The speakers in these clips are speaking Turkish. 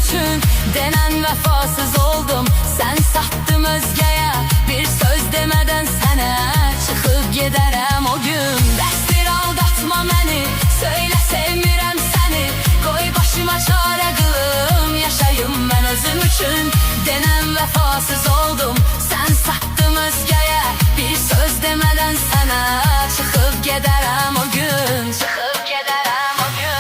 üçün denen vefasız oldum. Sen sattım özgeye, bir söz demeden sənə çıxıb gedərəm o gün. Bəsdir aldatma məni, söylə sevmirəm səni. Qoy başıma çarə qılım, yaşayım mən özüm üçün denen vefasız oldum. Sen sattım özgeye, bir söz demeden sənə çıxıb gedərəm o gün. Çıxıb gedərəm o gün.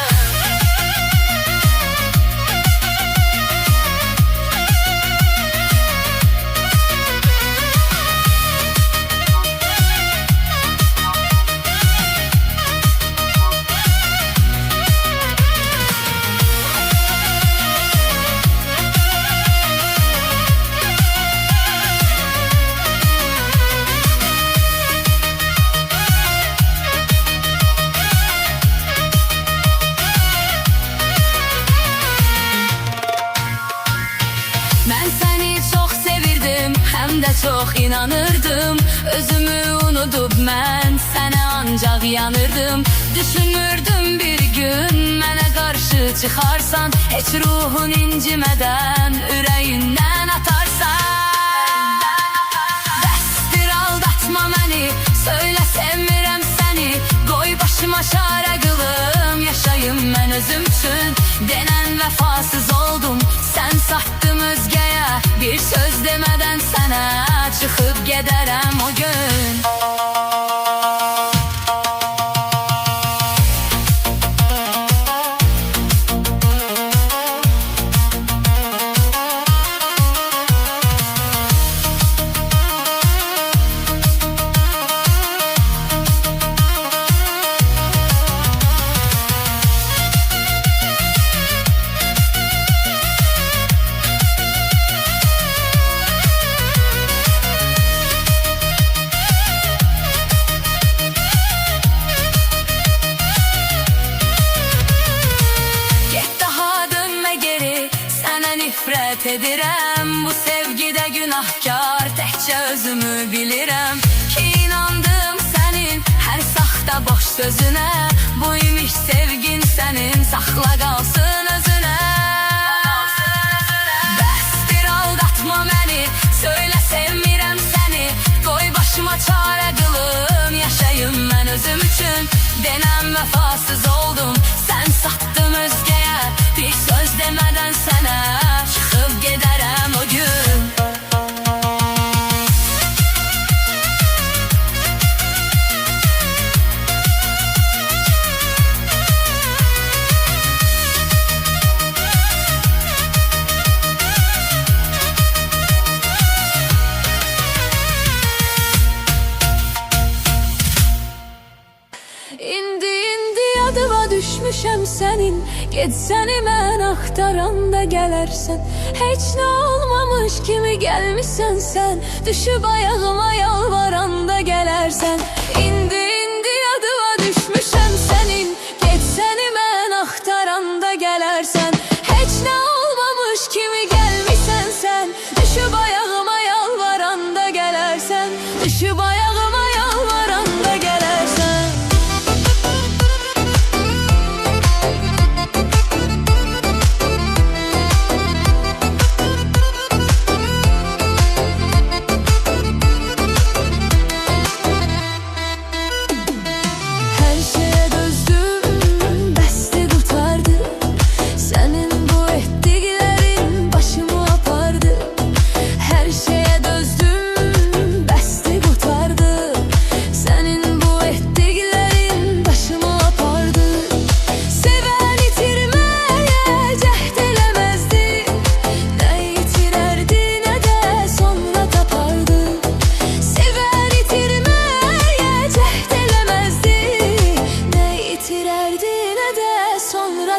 Mən səni çox sevirdim, həm də çox inanırdım. Özümü unudub mən sənə ancaq yanırdım. Düşünürdüm bir gün mənə qarşı çıxarsan, heç ruhun incimədən ürəyindən atarsan. Bəsdir aldatma məni, söylə sevmirəm səni. Qoy başıma çarə qılım, yaşayım mən özüm üçün denen vefasız oldum. Sen sattım özgeye, bir söz demeden sənə çıxıb gedərəm o gün. Nifrət edirəm, bu sevgidə günahkar təkcə özümü bilirəm ki, inandım sənin hər saxta boş sözünə. Bu imiş sevgin sənin, saxla qalsın özünə. Bəsdir aldatma məni, söylə sevmirəm səni. Qoy başıma çarə qılım, yaşayım mən özüm üçün denen vefasız oldum. Sen sattım özgeye, bir söz demeden sənə çıxıb gedərəm o gün. İndi yadıma düşmüşəm sənin. Getsəni mən axtaranda gələrsən. Heç nə olmamış kimi gəlmişsən sən. Düşüb ayağıma yalvaranda gələrsən. İndi yadıma düşmüşəm sənin. Getsəni mən axtaranda gələrsən. Heç nə olmamış kimi gəlmişsən sən. Düşüb ayağıma yalvaranda gələrsən. Düşüb ayağıma yalvaranda gələrsən.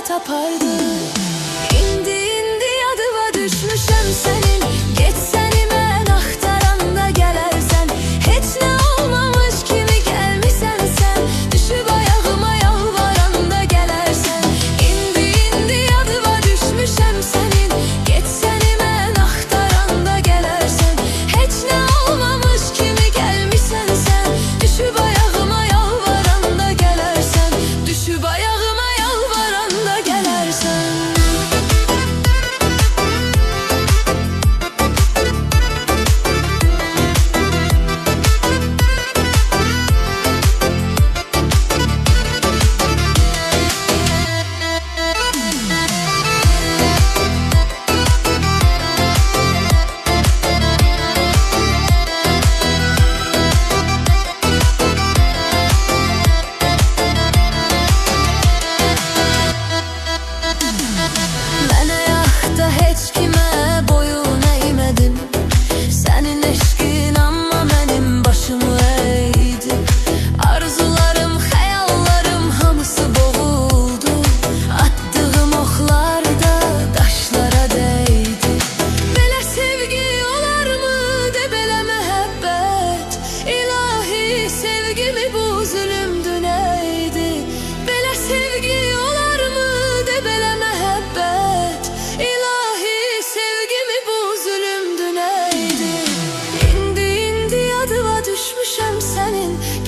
Tapardı. İndi yadıma düşmüşəm sənin. Getsəni mən axtaranda gələrsən. Heç nə olmamış kimi gəlmişsən sən. Düşüb ayağıma yalvaranda gələrsən. İndi yadıma düşmüşəm sənin. Getsəni mən axtaranda gələrsən. Heç nə olmamış kimi gəlmişsən sən. Düşüb ayağıma yalvaranda gələrsən. Düşüb ayağıma yalvaranda gələrsən.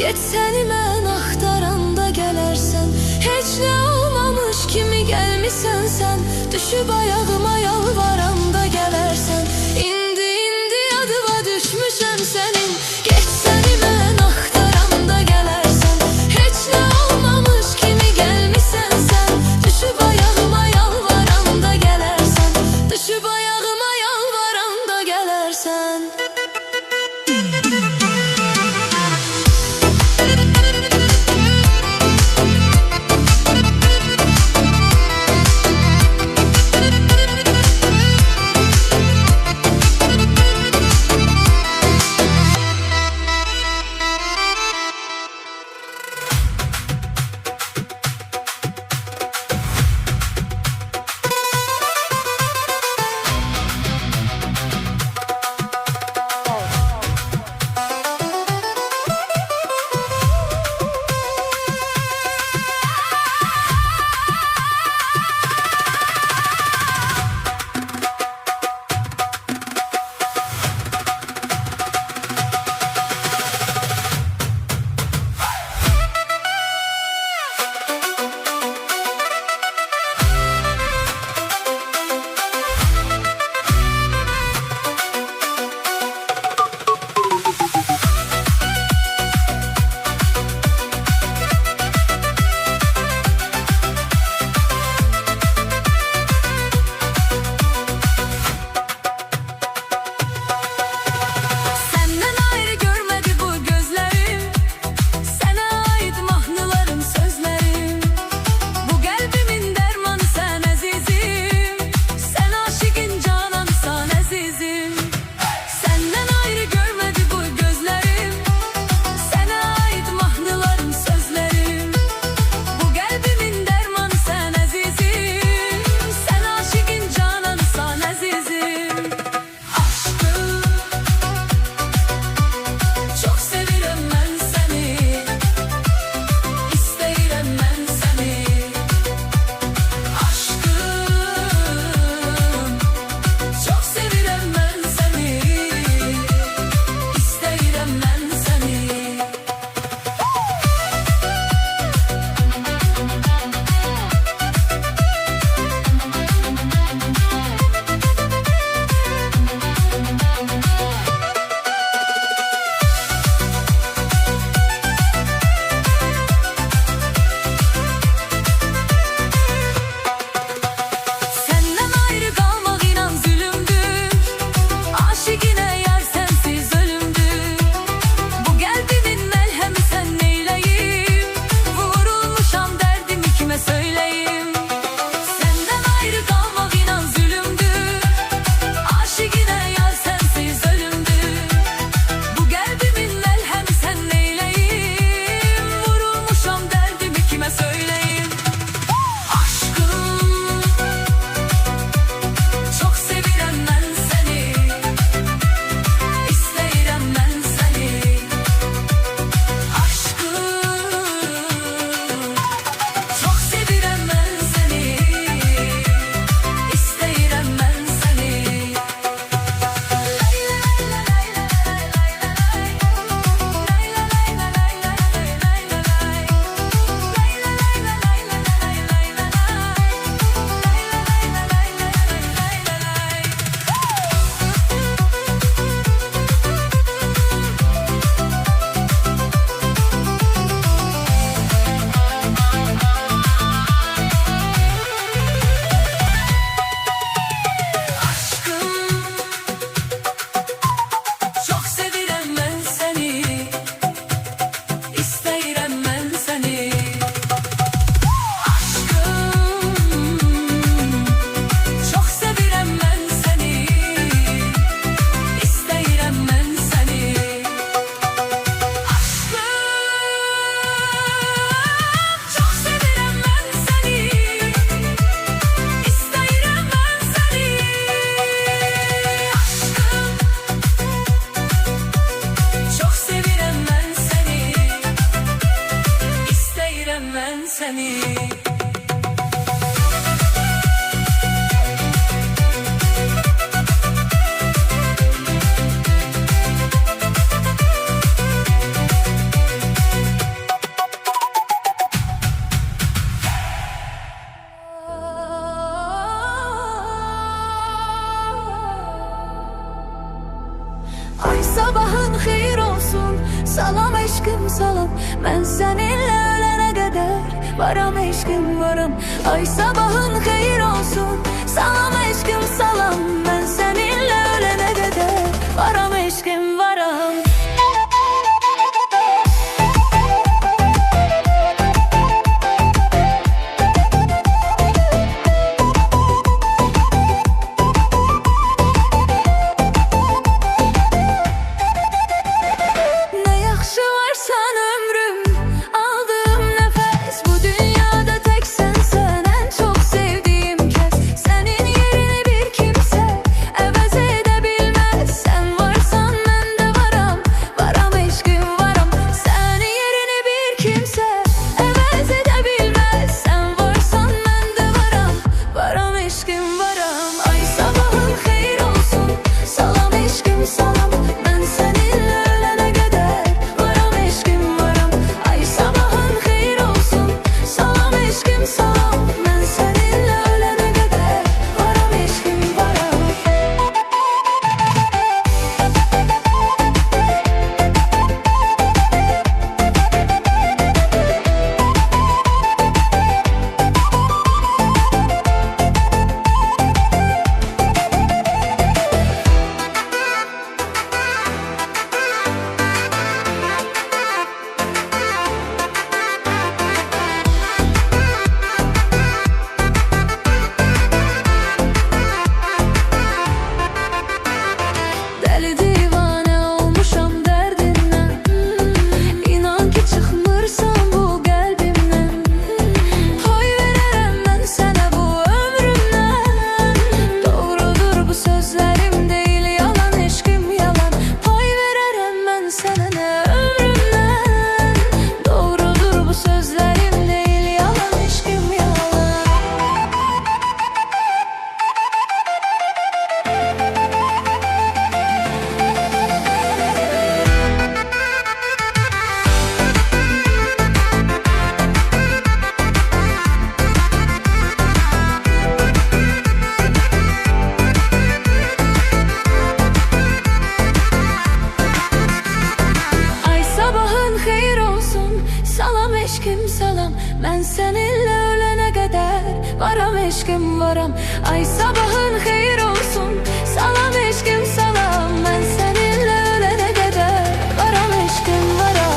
Geçsəni mən axtaranda gələrsən. Heç nə olmamış kimi gəlmisən sən. Düşüb ayağıma yalvaranda gələrsən. İndi yadıma düşmüşəm sənin. Geçsəni mən axtaranda gələrsən. Heç nə olmamış kimi gəlmisən sən. Düşüb ayağıma yalvaranda gələrsən. Düşüb ayağıma yalvaranda gələrsən. Ay sabahın xeyir olsun, salam eşkim salam. Ben seninle ölene kadar varam eşkim varam. Ay sabahın xeyir olsun, salam eşkim salam. Ben seninle ölene kadar varam eşkim varam. Ben seninle ölene kadar varam eşkim varam. Ay sabahın xeyir olsun, salam eşkim salam. Ben seninle ölene kadar varam eşkim varam.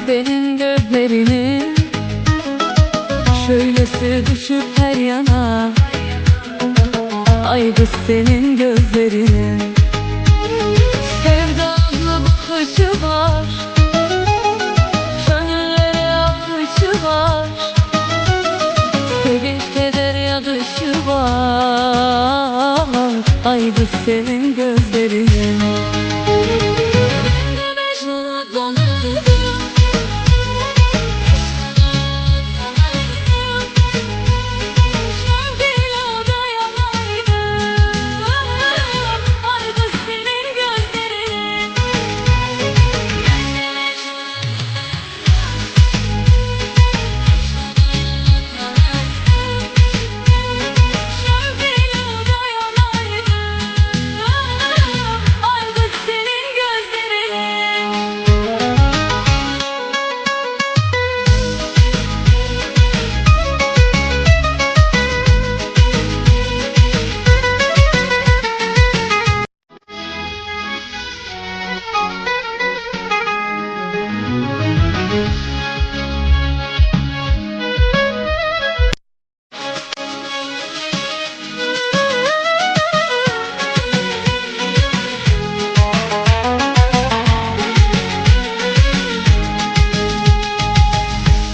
senin gözlerini, şöylesi düşüp her yana. Ay kız senin gözlerini, sevdalı bakışı var, gönüllere akışı var, sevinç keder yağışı var. Ay kız senin gözlerini.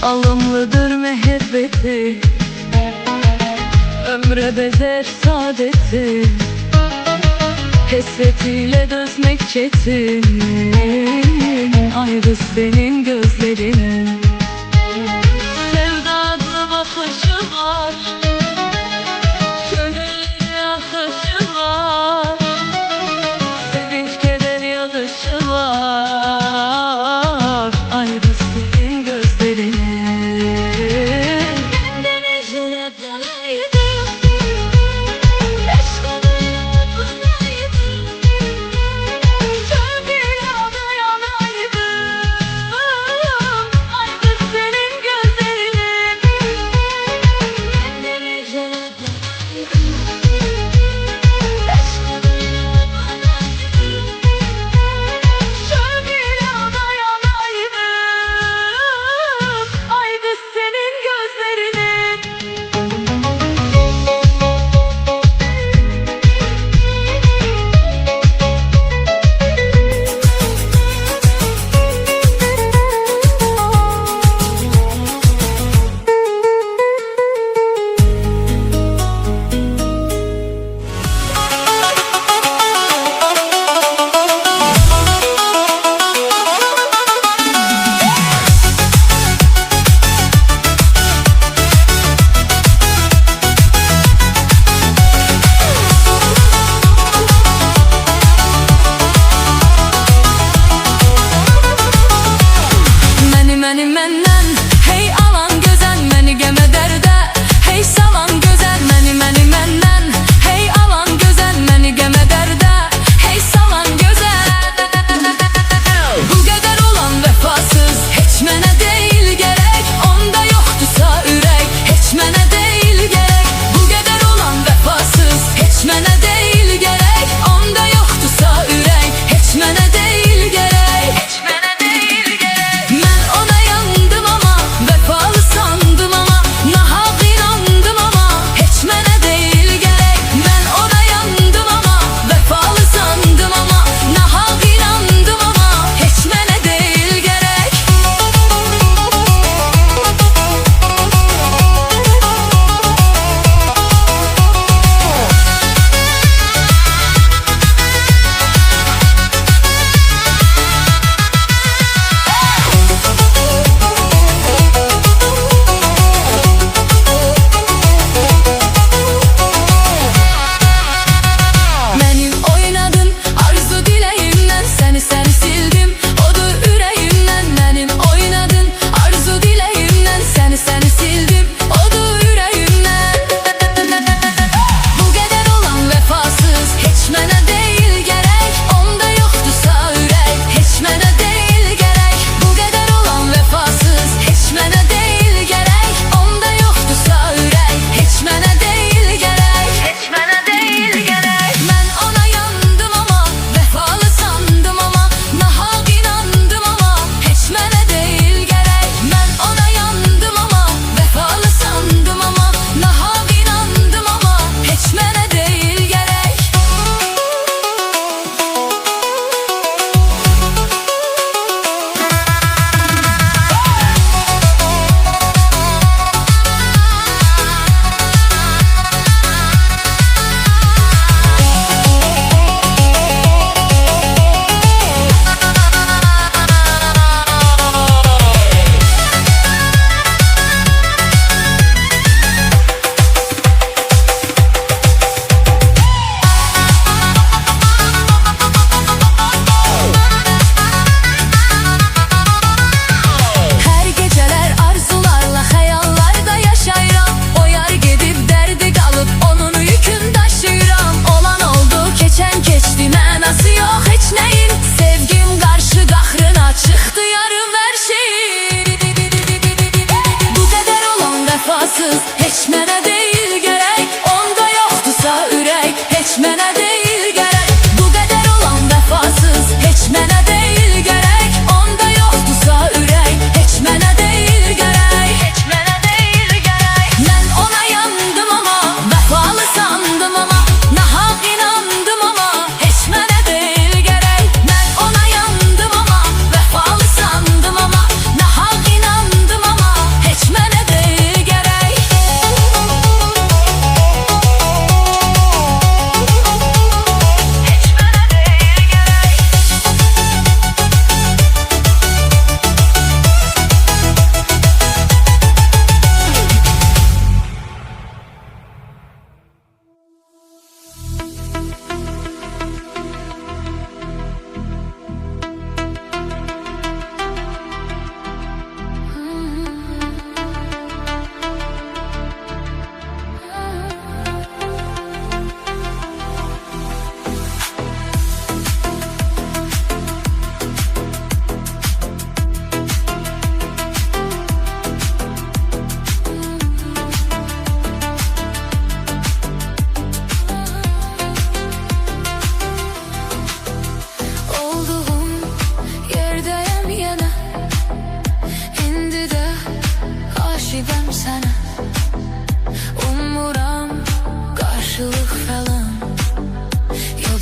Alımlıdır mehabbeti, ömre bezer saadeti, hasretiyle dözmek çetin. Ay kız senin gözlerini, sevdalı bakışı var, gönüllere akışı var, sevinç keder yağışı var. Ay kız senin gözlerini.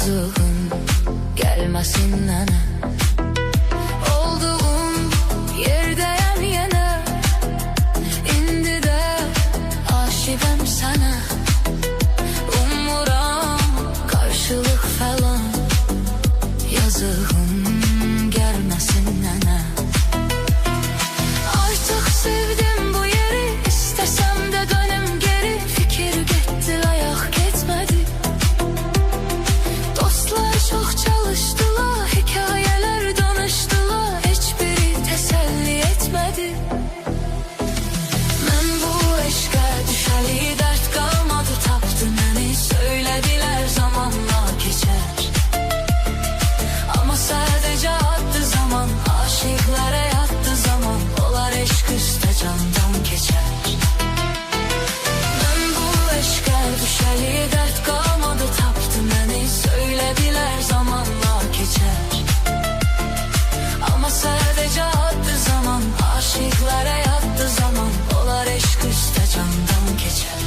Yazığın gelmesin nene. Olduğum yerdeyim yine. İndi de aşığım sana. Umuram karşılık falan. Yazığın gelmesin nene. Artık sevdim bu yeri. İstesem de dönüm geri. Fikir gitti ayak gitmedi. Dostlar çok çalıştılar. Hikayeler danıştılar. Hiçbiri teselli etmedi. Ben bu aşka düşeli dert kalmadı. Taptı beni söylediler zamanla geçer. Ama sadece attı zaman. Aşıklara yattı zaman. Olar eşk üstte candan geçer. Ben bu aşka düşeli dert kalmadı. Taptı beni söylediler zamanla geçer. Ama sadece attı zaman. Aşıklara yattı zaman. Olar eşk üstte candan geçer.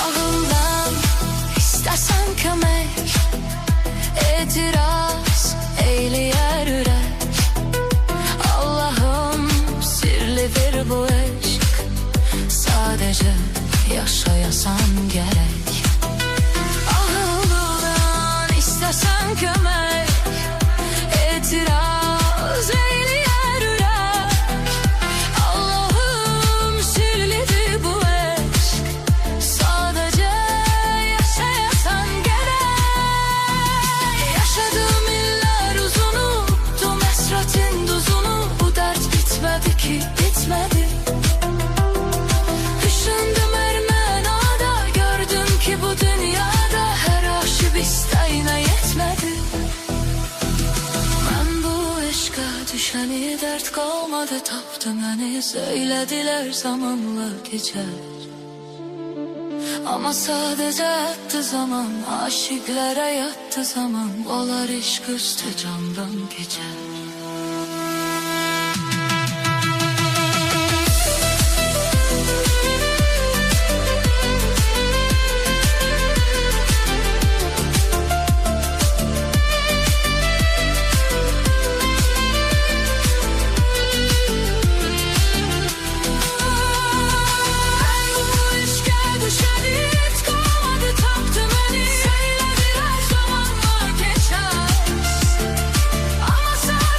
Ağımdan istesen kömek, etiraz eyleyer yürek. Allah'ım sirlidir bu aşk. Sadece yaşayasan gerek. Ağımdan istesen kömek, etiraz eyleyer yürek. Allah'ım sirlidir bu aşk. Sadece yaşayasan gerek. Yaşadığım iller uzun, unuttum esratin duzunu. Bu dert bitmedi ki bitmedi. Düşündüm her menada, gördüm ki bu dünyada her aşık isteğine yetmedi. Ben bu aşka düşeni dert kalmadı. Taptı beni söylediler zamanla geçer. Ama sadece attı zaman. Aşıklara yattı zaman. Olar eşk üstü candan geçer. Ama sadece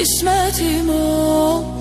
İsmetim o.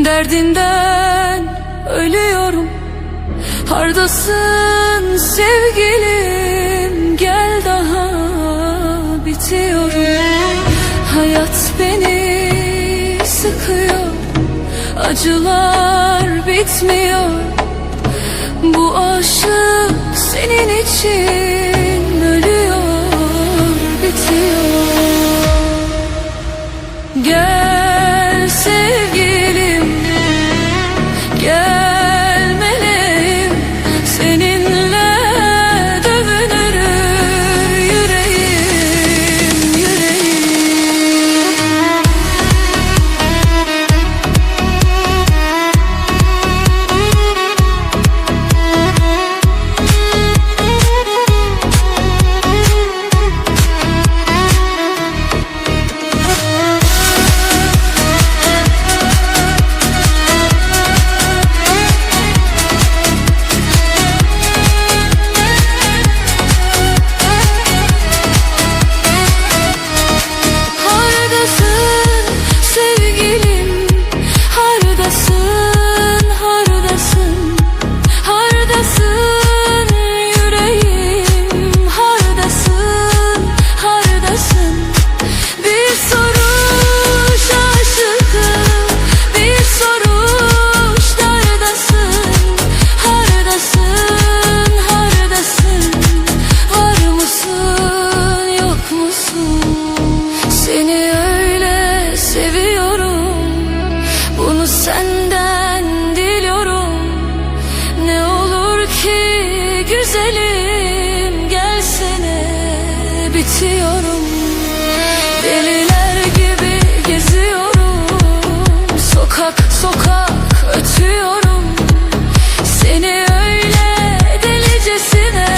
Derdinden ölüyorum. Hardasın sevgilim, gel daha bitiyorum. Hayat beni sıkıyor, acılar bitmiyor. Bu aşık senin için ölüyor, bitiyor. Gel sevgilim, gel meleğim, seninle dövünür yüreğim, yüreğim. Senden diliyorum, ne olur ki güzelim, gelsene, bitiyorum. Deliler gibi geziyorum, sokak sokak ötüyorum. Seni öyle delicesine,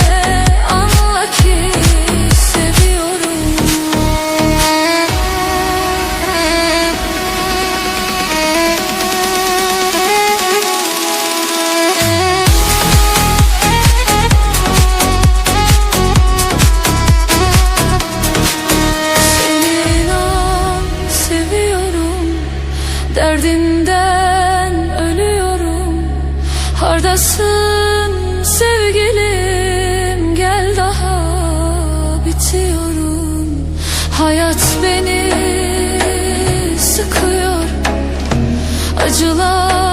anla ki seviyorum. Derdinden ölüyorum. Hardasın sevgilim, gel daha bitiyorum. Hayat beni sıkıyor, acılar